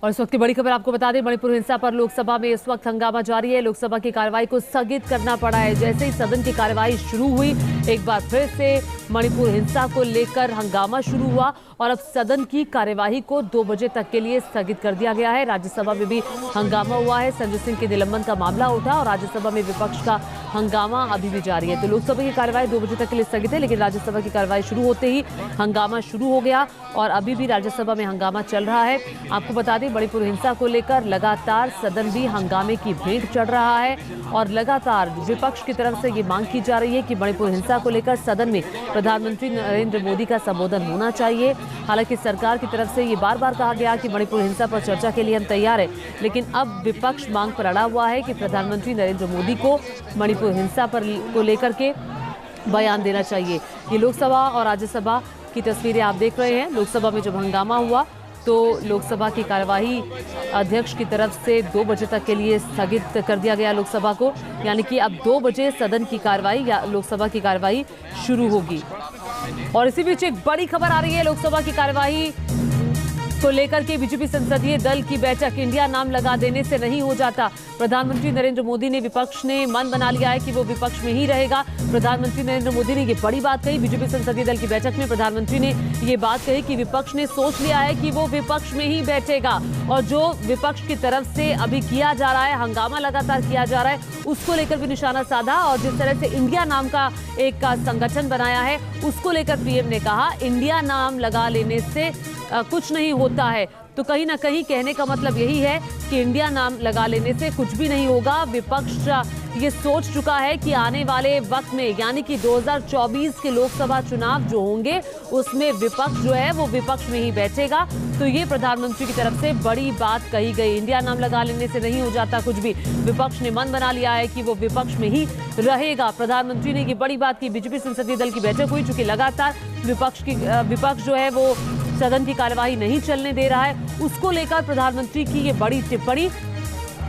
और इस वक्त की बड़ी खबर आपको बता दें, मणिपुर हिंसा पर लोकसभा में इस वक्त हंगामा जारी है। लोकसभा की कार्रवाई को स्थगित करना पड़ा है। जैसे ही सदन की कार्रवाई शुरू हुई, एक बार फिर से मणिपुर हिंसा को लेकर हंगामा शुरू हुआ और अब सदन की कार्यवाही को 2 बजे तक के लिए स्थगित कर दिया गया है। राज्यसभा में भी हंगामा हुआ है। संजय सिंह के निलंबन का मामला उठा और राज्यसभा में विपक्ष का हंगामा अभी भी जारी है। तो लोकसभा की कार्यवाही 2 बजे तक के लिए स्थगित है, लेकिन राज्यसभा की कार्यवाही शुरू होते ही हंगामा शुरू हो गया और अभी भी राज्यसभा में हंगामा चल रहा है। आपको बता दें, मणिपुर हिंसा को लेकर लगातार सदन भी हंगामे की भेंट चढ़ रहा है और लगातार विपक्ष की तरफ से ये मांग की जा रही है कि मणिपुर हिंसा को लेकर सदन में प्रधानमंत्री नरेंद्र मोदी का संबोधन होना चाहिए। हालांकि सरकार की तरफ से ये बार बार कहा गया कि मणिपुर हिंसा पर चर्चा के लिए हम तैयार हैं, लेकिन अब विपक्ष मांग पर अड़ा हुआ है कि प्रधानमंत्री नरेंद्र मोदी को मणिपुर हिंसा को लेकर के बयान देना चाहिए। ये लोकसभा और राज्यसभा की तस्वीरें आप देख रहे हैं। लोकसभा में जब हंगामा हुआ तो लोकसभा की कार्यवाही अध्यक्ष की तरफ से 2 बजे तक के लिए स्थगित कर दिया गया लोकसभा को, यानी कि अब 2 बजे सदन की कार्यवाही या लोकसभा की कार्यवाही शुरू होगी। और इसी बीच एक बड़ी खबर आ रही है। लोकसभा की कार्यवाही को लेकर के बीजेपी संसदीय दल की बैठक, इंडिया नाम लगा देने से नहीं हो जाता। प्रधानमंत्री नरेंद्र मोदी ने विपक्ष ने मन बना लिया है कि वो विपक्ष में ही रहेगा। प्रधानमंत्री नरेंद्र मोदी ने ये बड़ी बात कही। बीजेपी संसदीय दल की बैठक में प्रधानमंत्री ने ये बात कही कि विपक्ष ने सोच लिया है कि वो विपक्ष में ही बैठेगा और जो विपक्ष की तरफ से अभी किया जा रहा है, हंगामा लगातार किया जा रहा है, उसको लेकर भी निशाना साधा और जिस तरह से इंडिया नाम का एक संगठन बनाया है, उसको लेकर पीएम ने कहा इंडिया नाम लगा लेने से कुछ नहीं होता है। तो कहीं ना कहीं कहने का मतलब यही है कि इंडिया नाम लगा लेने से कुछ भी नहीं होगा। विपक्ष ये सोच चुका है कि आने वाले वक्त में, यानी कि 2024 के लोकसभा चुनाव जो होंगे, उसमें विपक्ष जो है वो विपक्ष में ही बैठेगा। तो ये प्रधानमंत्री की तरफ से बड़ी बात कही गई। इंडिया नाम लगा लेने से नहीं हो जाता कुछ भी। विपक्ष ने मन बना लिया है कि वो विपक्ष में ही रहेगा। प्रधानमंत्री ने ये बड़ी बात की। बीजेपी संसदीय दल की बैठक हुई, चूंकि लगातार विपक्ष जो है वो सदन की कार्यवाही नहीं चलने दे रहा है, उसको लेकर प्रधानमंत्री की ये बड़ी टिप्पणी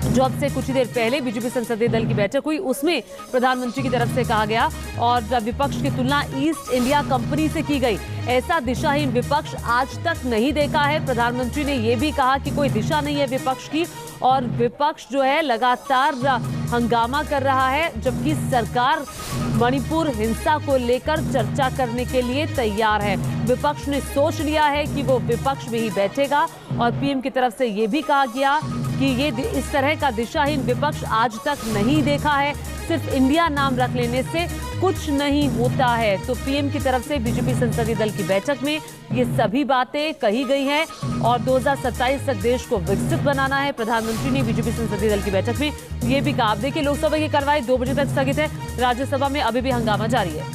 जो अब से कुछ ही देर पहले बीजेपी संसदीय दल की बैठक हुई, उसमें प्रधानमंत्री की तरफ से कहा गया और विपक्ष की तुलना ईस्ट इंडिया कंपनी से की गई। ऐसा दिशाहीन विपक्ष आज तक नहीं देखा है। प्रधानमंत्री ने यह भी कहा कि कोई दिशा नहीं है विपक्ष की और विपक्ष जो है लगातार हंगामा कर रहा है, जबकि सरकार मणिपुर हिंसा को लेकर चर्चा करने के लिए तैयार है। विपक्ष ने सोच लिया है कि वो विपक्ष में ही बैठेगा और पीएम की तरफ से ये भी कहा गया कि ये इस तरह का दिशाहीन विपक्ष आज तक नहीं देखा है। सिर्फ इंडिया नाम रख लेने से कुछ नहीं होता है। तो पीएम की तरफ से बीजेपी संसदीय दल की बैठक में ये सभी बातें कही गई हैं और 2027 तक देश को विकसित बनाना है। प्रधानमंत्री ने बीजेपी संसदीय दल की बैठक में ये भी कहा। आप देखिए, लोकसभा की कार्रवाई 2 बजे तक स्थगित है। राज्यसभा में अभी भी हंगामा जारी है।